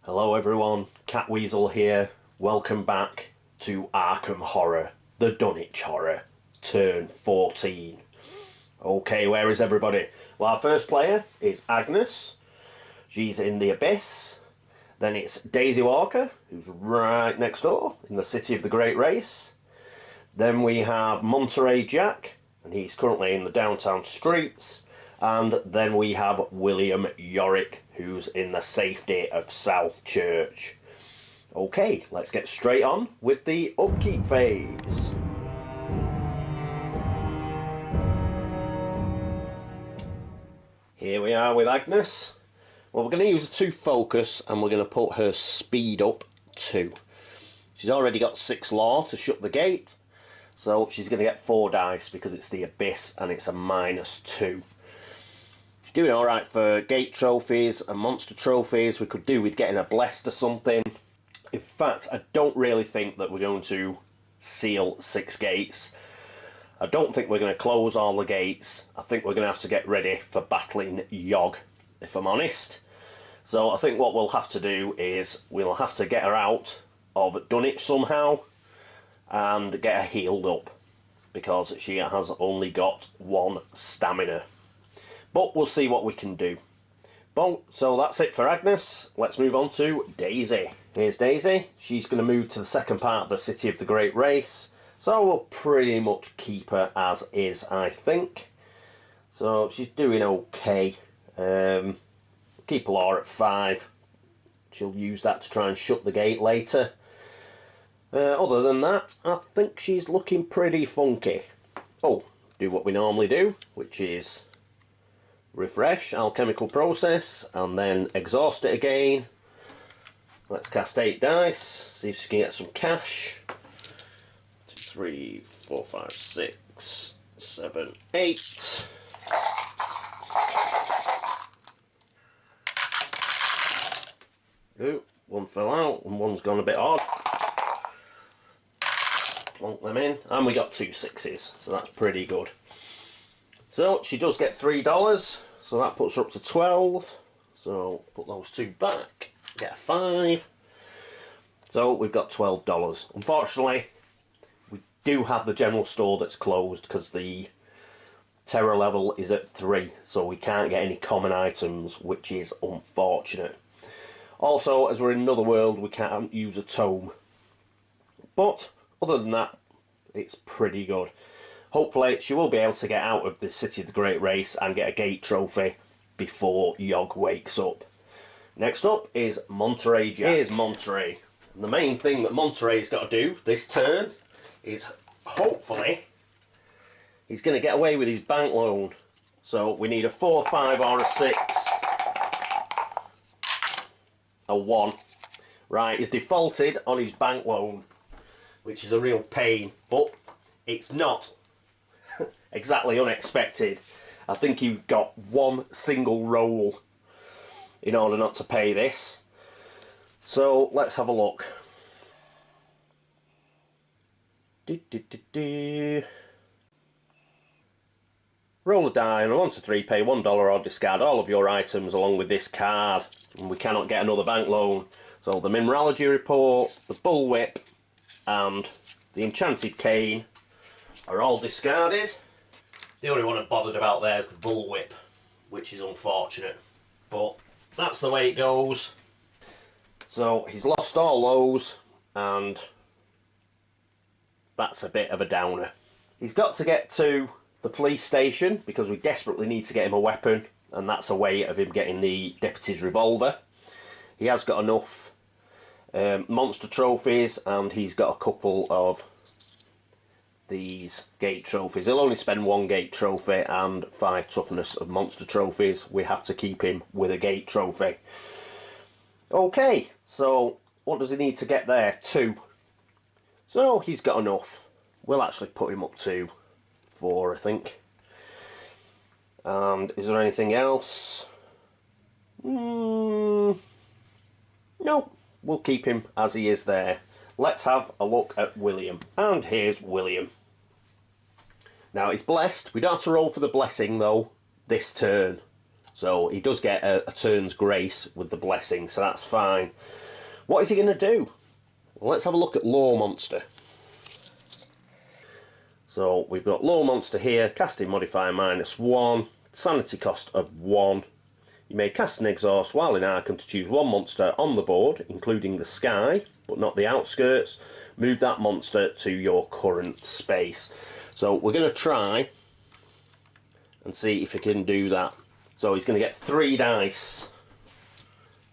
Hello everyone, Catweazle here. Welcome back to Arkham Horror, the Dunwich Horror, turn 14. Okay, where is everybody? Well, our first player is Agnes. She's in the Abyss. Then it's Daisy Walker, who's right next door, in the City of the Great Race. Then we have Monterey Jack, and he's currently in the downtown streets. And then we have William Yorick, who's in the safety of South Church. Okay, let's get straight on with the upkeep phase. Here we are with Agnes. Well, we're going to use a 2 focus and we're going to put her speed up 2. She's already got 6 law to shut the gate, so she's going to get 4 dice because it's the Abyss and it's a -2. She's doing alright for gate trophies and monster trophies. We could do with getting a blessed or something. In fact, I don't really think that we're going to seal 6 gates. I don't think we're going to close all the gates. I think we're going to have to get ready for battling Yog, if I'm honest. So I think what we'll have to do is we'll have to get her out of Dunwich somehow and get her healed up, because she has only got 1 stamina. But we'll see what we can do. So that's it for Agnes. Let's move on to Daisy. Here's Daisy. She's going to move to the second part of the City of the Great Race. So we'll pretty much keep her as is, I think. So she's doing okay. Keep her law at 5. She'll use that to try and shut the gate later. Other than that, I think she's looking pretty funky. Oh, do what we normally do, which is refresh alchemical process and then exhaust it again. Let's cast 8 dice, see if she can get some cash. 2, 3, 4, 5, 6, 7, 8. Ooh, 1 fell out and 1's gone a bit odd. Plonk them in, and we got 2 6s, so that's pretty good. So she does get $3, so that puts her up to 12. So put those 2 back, get a 5. So we've got $12. Unfortunately, we do have the general store that's closed because the terror level is at 3, so we can't get any common items, which is unfortunate. Also, as we're in another world, we can't use a tome. But other than that, it's pretty good. Hopefully she will be able to get out of the City of the Great Race and get a gate trophy before Yog wakes up. Next up is Monterey Jack. Here's Monterey. And the main thing that Monterey's got to do this turn is hopefully he's going to get away with his bank loan. So we need a 4, 5 or a 6. A 1. Right, he's defaulted on his bank loan, which is a real pain, but it's not exactly unexpected. I think he got 1 single roll in order not to pay this. So let's have a look. Roll a die and on a 1 to 3 pay $1 or discard all of your items along with this card. And we cannot get another bank loan. So the mineralogy report, the bullwhip and the enchanted cane are all discarded. The only one I'm bothered about there is the bullwhip, which is unfortunate, but that's the way it goes. So he's lost all those, and that's a bit of a downer. He's got to get to the police station because we desperately need to get him a weapon, and that's a way of him getting the deputy's revolver. He has got enough monster trophies, and he's got a couple of these gate trophies. He'll only spend 1 gate trophy and 5 toughness of monster trophies. We have to keep him with a gate trophy. Okay, so what does he need to get there? 2. So he's got enough. We'll actually put him up to 4, I think. And is there anything else? No, we'll keep him as he is there. Let's have a look at William. And here's William. Now he's blessed. We don't have to roll for the blessing though this turn. So he does get a turn's grace with the blessing, so that's fine. What is he going to do? Well, let's have a look at Law Monster. So we've got Law Monster here, casting modifier -1, sanity cost of 1. You may cast an exhaust while in Arkham to choose one monster on the board, including the sky, but not the outskirts. Move that monster to your current space. So we're going to try and see if he can do that. So he's going to get 3 dice.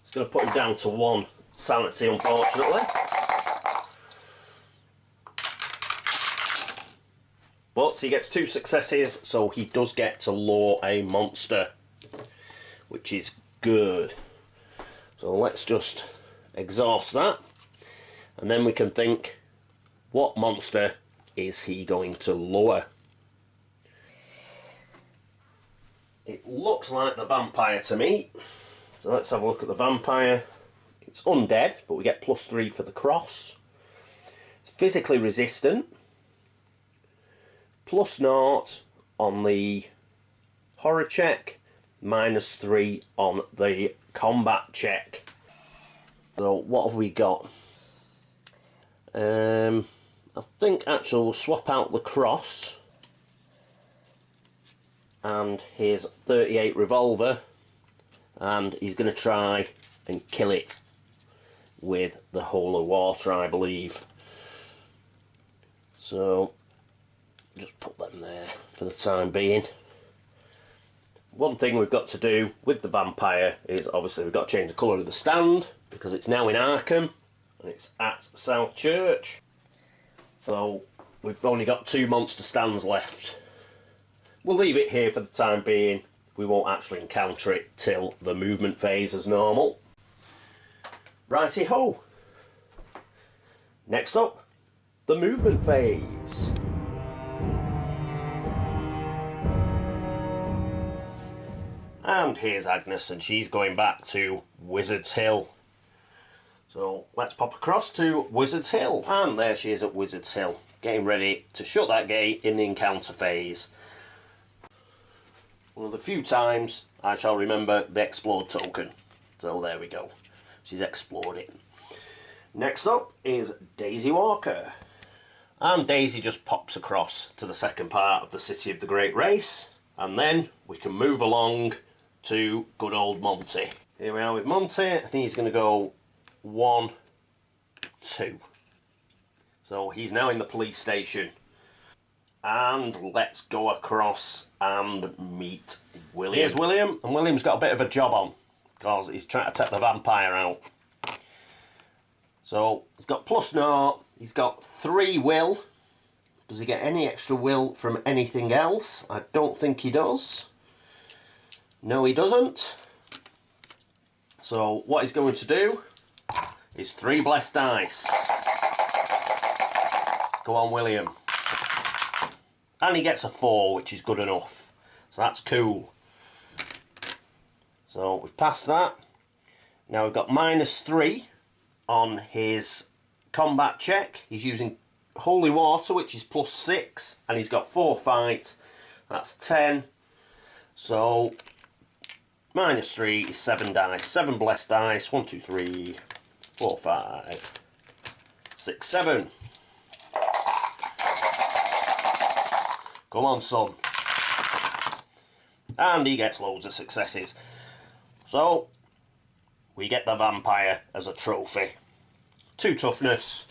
It's going to put him down to 1 sanity, unfortunately. But he gets 2 successes, so he does get to law a monster, which is good. So let's just exhaust that, and then we can think, what monster is he going to lure? It looks like the vampire to me. So let's have a look at the vampire. It's undead, but we get +3 for the cross. Physically resistant. +0 on the horror check. -3 on the combat check. So what have we got? I think actually we'll swap out the cross and his 38 revolver, and he's going to try and kill it with the holy water, I believe. So just put them there for the time being. One thing we've got to do with the vampire is obviously we've got to change the colour of the stand, because it's now in Arkham and it's at South Church. So we've only got 2 monster stands left. We'll leave it here for the time being. We won't actually encounter it till the movement phase as normal. Righty ho! Next up, the movement phase. And here's Agnes, and she's going back to Wizard's Hill. So let's pop across to Wizard's Hill. And there she is at Wizard's Hill, getting ready to shut that gate in the encounter phase. One of the few times I shall remember the explored token. So there we go. She's explored it. Next up is Daisy Walker. And Daisy just pops across to the second part of the City of the Great Race. And then we can move along to good old Monty. Here we are with Monty, and he's going to go 1, 2. So he's now in the police station. And let's go across and meet William. Here's William, and William's got a bit of a job on, because he's trying to take the vampire out. So he's got +0, he's got 3 will. Does he get any extra will from anything else? I don't think he does. No, he doesn't. So what he's going to do is 3 blessed dice. Go on, William. And he gets a 4, which is good enough. So that's cool. So we've passed that. Now we've got -3 on his combat check. He's using holy water, which is +6, and he's got 4 fight. That's 10. So -3 is 7 dice. 7 blessed dice. 1, 2, 3, 4, 5, 6, 7. Come on, son. And he gets loads of successes. So we get the vampire as a trophy. 2 toughness.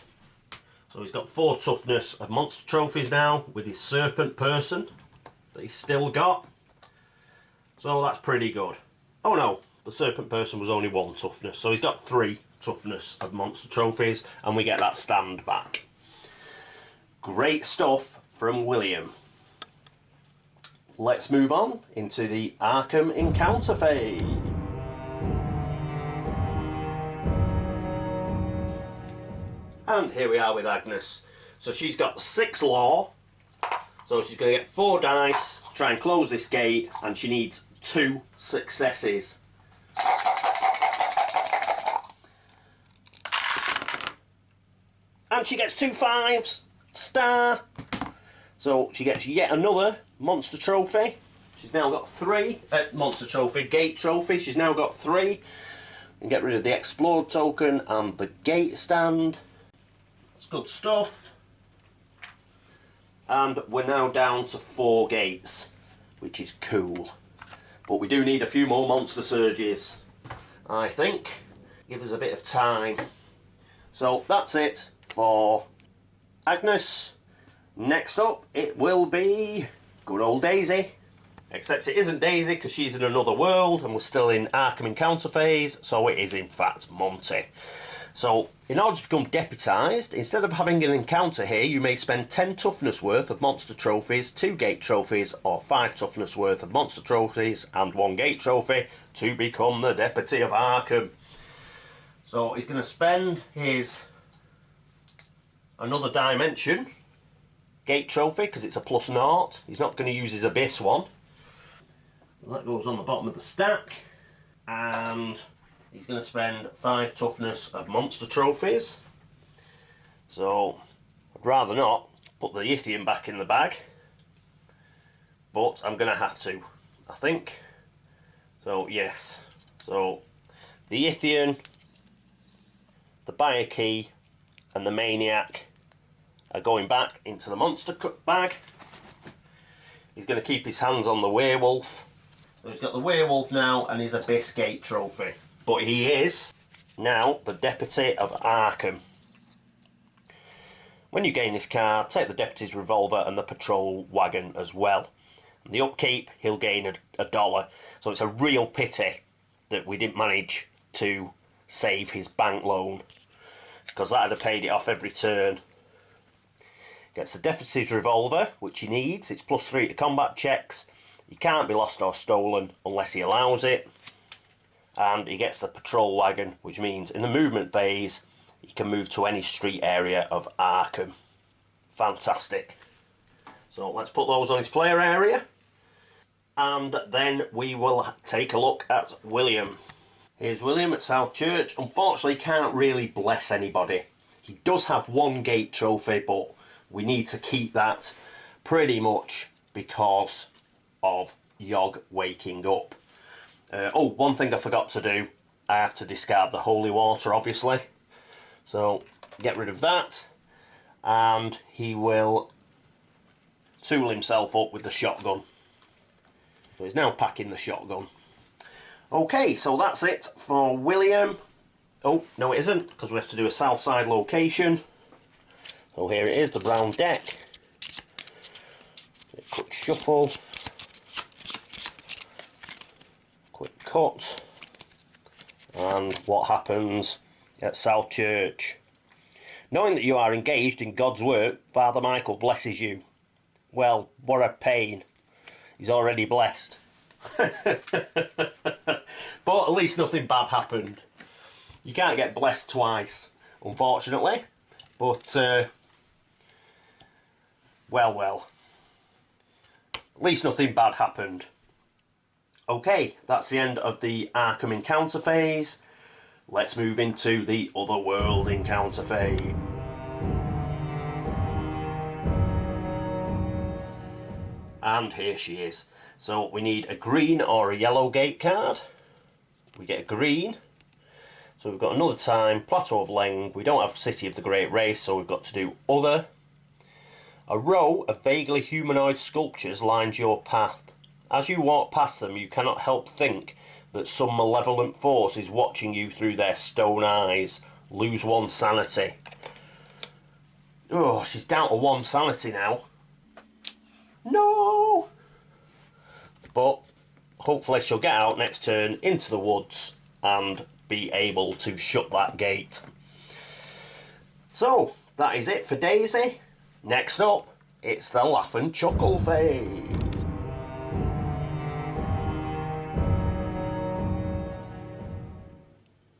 So he's got 4 toughness of monster trophies now with his serpent person that he's still got. So that's pretty good. Oh no, the serpent person was only 1 toughness. So he's got 3 toughness of monster trophies, and we get that stand back. Great stuff from William. Let's move on into the Arkham Encounter phase. And here we are with Agnes. So she's got 6 law. So she's going to get 4 dice to try and close this gate, and she needs 2 successes. And she gets 2 5s. Star. So she gets yet another monster trophy. She's now got 3 monster trophy, gate trophy. She's now got 3. And get rid of the explored token and the gate stand. That's good stuff. And we're now down to 4 gates, which is cool. But we do need a few more monster surges, I think. Give us a bit of time. So that's it for Agnes. Next up, it will be good old Daisy. Except it isn't Daisy because she's in another world and we're still in Arkham Encounter phase, so it is in fact Monty. So, in order to become deputised, instead of having an encounter here, you may spend 10 toughness worth of monster trophies, 2 gate trophies, or 5 toughness worth of monster trophies and 1 gate trophy to become the Deputy of Arkham. So he's going to spend his another dimension gate trophy because it's a +0. He's not going to use his abyss one. That goes on the bottom of the stack. And he's going to spend 5 toughness of monster trophies. So I'd rather not put the Yithian back in the bag, but I'm going to have to, I think. So yes, so the Yithian, the Buyer Key and the Maniac are going back into the monster bag. He's going to keep his hands on the Werewolf. So he's got the Werewolf now and his Abyss Gate trophy. But he is now the Deputy of Arkham. When you gain this card, take the Deputy's Revolver and the Patrol Wagon as well. And the upkeep, he'll gain $1. So it's a real pity that we didn't manage to save his bank loan, because that'd have paid it off every turn. Gets the Deputy's Revolver, which he needs. It's +3 to combat checks. He can't be lost or stolen unless he allows it. And he gets the Patrol Wagon, which means in the movement phase he can move to any street area of Arkham. Fantastic. So let's put those on his player area. And then we will take a look at William. Here's William at South Church. Unfortunately, can't really bless anybody. He does have 1 gate trophy, but we need to keep that pretty much because of Yog waking up. Oh, one thing I forgot to do. I have to discard the holy water, obviously. So, get rid of that. And he will tool himself up with the shotgun. So he's now packing the shotgun. Okay, so that's it for William. Oh, no it isn't, because we have to do a south side location. So here it is, the brown deck. A quick shuffle. Quick cut. And what happens at South Church. Knowing that you are engaged in God's work, Father Michael blesses you. Well, what a pain. He's already blessed. But at least nothing bad happened. You can't get blessed twice, unfortunately. But, well. At least nothing bad happened. Okay, that's the end of the Arkham Encounter phase. Let's move into the Otherworld Encounter phase. And here she is. So we need a green or a yellow gate card. We get a green. So we've got another time, Plateau of Leng. We don't have City of the Great Race, so we've got to do Other. A row of vaguely humanoid sculptures lines your path. As you walk past them, you cannot help think that some malevolent force is watching you through their stone eyes. Lose 1 sanity. Oh, she's down to 1 sanity now. No! But hopefully she'll get out next turn into the woods and be able to shut that gate. So, that is it for Daisy. Next up, it's the Laugh and Chuckle phase.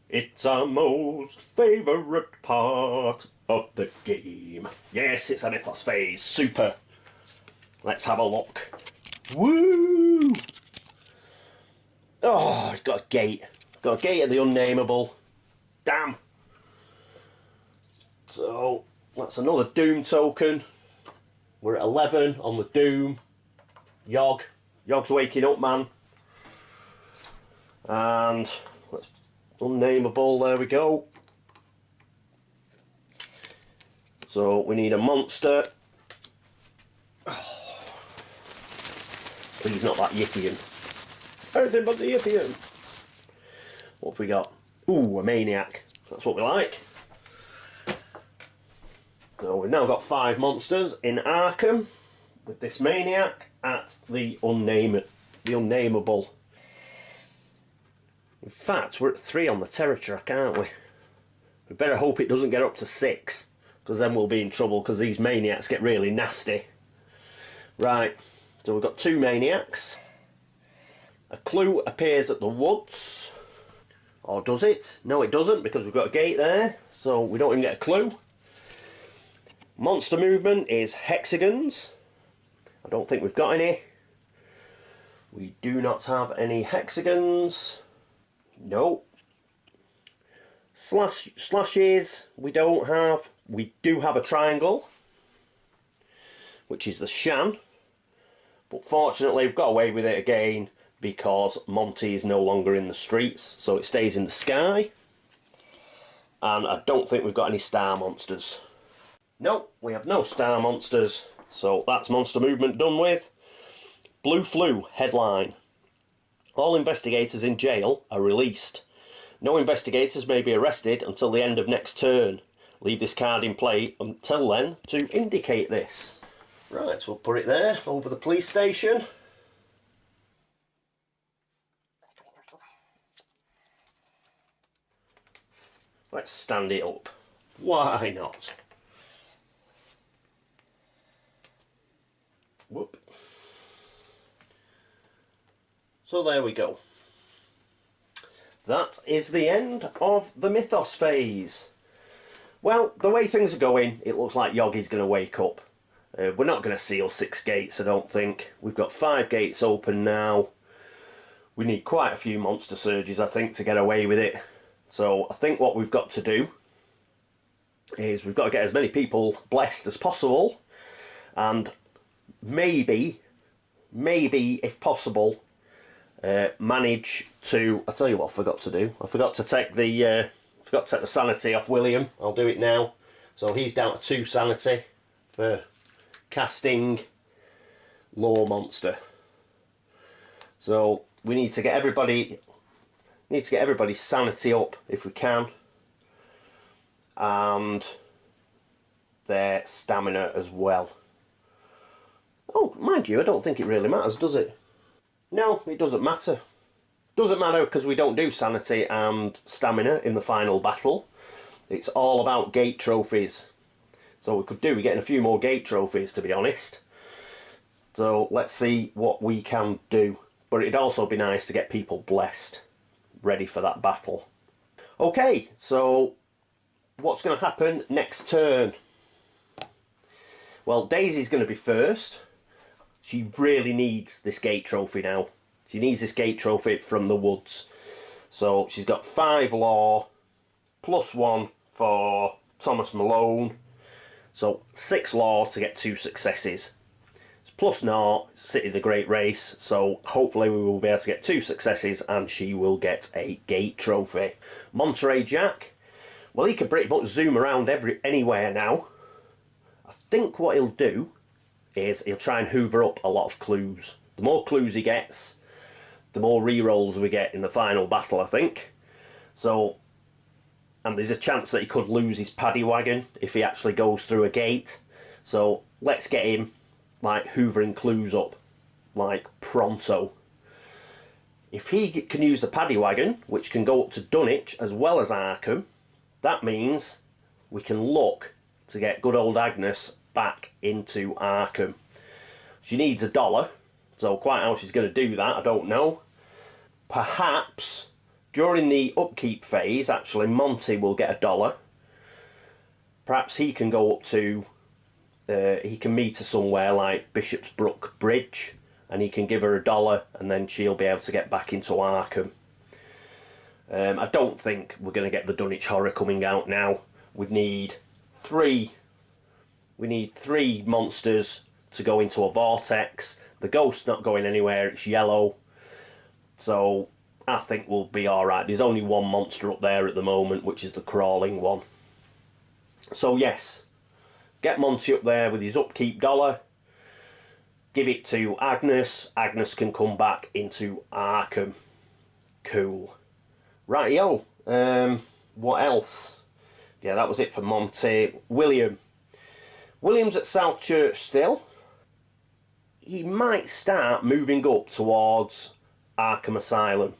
It's our most favourite part of the game. Yes, it's a Mythos phase. Super. Let's have a look. Woo! Oh, I've got a gate. Got a gate of the unnameable. Damn. So, that's another Doom token. We're at 11 on the Doom. Yog. Yog's waking up, man. And let's unnameable, there we go. So we need a monster. Oh, please not that Yithian. Everything but the Yithian. What have we got? Ooh, a maniac. That's what we like. So we've now got 5 monsters in Arkham with this maniac at the unnameable. In fact, we're at 3 on the terror track, aren't we? We better hope it doesn't get up to 6, because then we'll be in trouble, because these maniacs get really nasty. Right, so we've got 2 maniacs. A clue appears at the woods. Or does it? No, it doesn't, because we've got a gate there, so we don't even get a clue. Monster movement is hexagons. I don't think we've got any. We do not have any hexagons. No. Slashes we don't have. We do have a triangle, which is the Shan. But fortunately we've got away with it again because Monty is no longer in the streets, so it stays in the sky. And I don't think we've got any star monsters. No, we have no star monsters, so that's monster movement done with. Blue Flu headline. All investigators in jail are released. No investigators may be arrested until the end of next turn. Leave this card in play until then to indicate this. Right, so we'll put it there over the police station. Let's stand it up. Why not? Whoop. So there we go. That is the end of the Mythos phase. Well, the way things are going, it looks like Yoggy's going to wake up. We're not going to seal 6 gates, I don't think. We've got 5 gates open now. We need quite a few monster surges, I think, to get away with it. So I think what we've got to do is we've got to get as many people blessed as possible, and maybe, if possible, manage to... I'll tell you what I forgot to do. I forgot to take the sanity off William. I'll do it now. So he's down to 2 sanity for casting Law Monster. So we need to get everybody's sanity up if we can, and their stamina as well. Oh, mind you, I don't think it really matters, does it? No, it doesn't matter. Doesn't matter because we don't do sanity and stamina in the final battle. It's all about gate trophies. So we could do with getting a few more gate trophies, to be honest. So let's see what we can do. But it'd also be nice to get people blessed, ready for that battle. Okay, so what's going to happen next turn? Well, Daisy's going to be first. She really needs this gate trophy now. She needs this gate trophy from the woods. So she's got 5 law, +1 for Thomas Malone. So 6 law to get 2 successes. It's +0, City of the Great Race. So hopefully we will be able to get 2 successes and she will get a gate trophy. Monterey Jack. Well, he can pretty much zoom around anywhere now. I think what he'll do is he'll try and hoover up a lot of clues. The more clues he gets, the more re-rolls we get in the final battle, I think. So, and there's a chance that he could lose his paddy wagon if he actually goes through a gate. So let's get him like hoovering clues up like pronto. If he can use the paddy wagon, which can go up to Dunwich as well as Arkham, that means we can look to get good old Agnes back into Arkham. She needs $1, so quite how she's going to do that, I don't know. Perhaps during the upkeep phase, actually, Monty will get $1. Perhaps he can go up to, he can meet her somewhere like Bishop's Brook Bridge, and he can give her $1, and then she'll be able to get back into Arkham. I don't think we're going to get the Dunwich Horror coming out now. We need 3 monsters to go into a vortex. The ghost's not going anywhere, it's yellow. So I think we'll be alright. There's only one monster up there at the moment, which is the crawling one. So yes, get Monty up there with his upkeep dollar. Give it to Agnes. Agnes can come back into Arkham. Cool. Rightio. What else? Yeah, that was it for Monty. William's at South Church still. He might start moving up towards Arkham Asylum.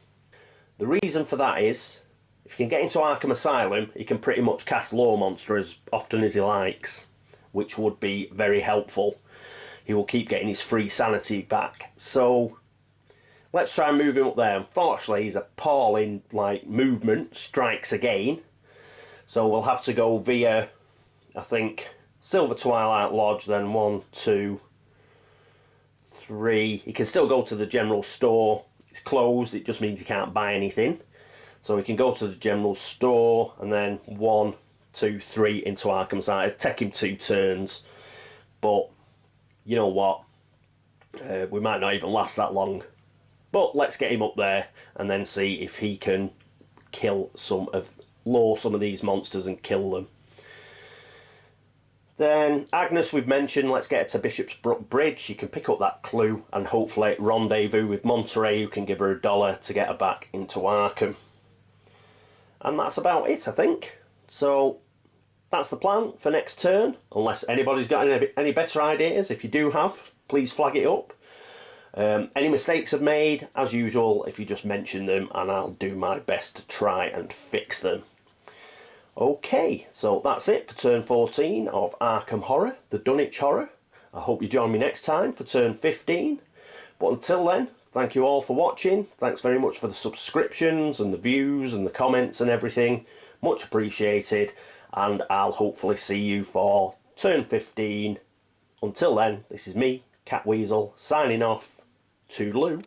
The reason for that is, if he can get into Arkham Asylum, he can pretty much cast Law Monster as often as he likes, which would be very helpful. He will keep getting his free sanity back. So let's try and move him up there. Unfortunately, his appalling movement strikes again. So we'll have to go via, I think, Silver Twilight Lodge, then 1, 2, 3. He can still go to the general store. It's closed, it just means he can't buy anything. So he can go to the general store and then 1, 2, 3 into Arkham Asylum. It'd take him 2 turns. But you know what? We might not even last that long. But let's get him up there and then see if he can lure some of these monsters and kill them. Then Agnes we've mentioned, let's get her to Bishop's Brook Bridge. She can pick up that clue and hopefully rendezvous with Monterey, who can give her $1 to get her back into Arkham. And that's about it, I think. So that's the plan for next turn, unless anybody's got any better ideas. If you do have, please flag it up. Any mistakes I've made, as usual, if you just mention them, and I'll do my best to try and fix them. Okay, so that's it for turn 14 of Arkham Horror, the Dunwich Horror. I hope you join me next time for turn 15. But until then, thank you all for watching. Thanks very much for the subscriptions and the views and the comments and everything. Much appreciated. And I'll hopefully see you for turn 15. Until then, this is me, Catweazle, signing off. Toodaloo.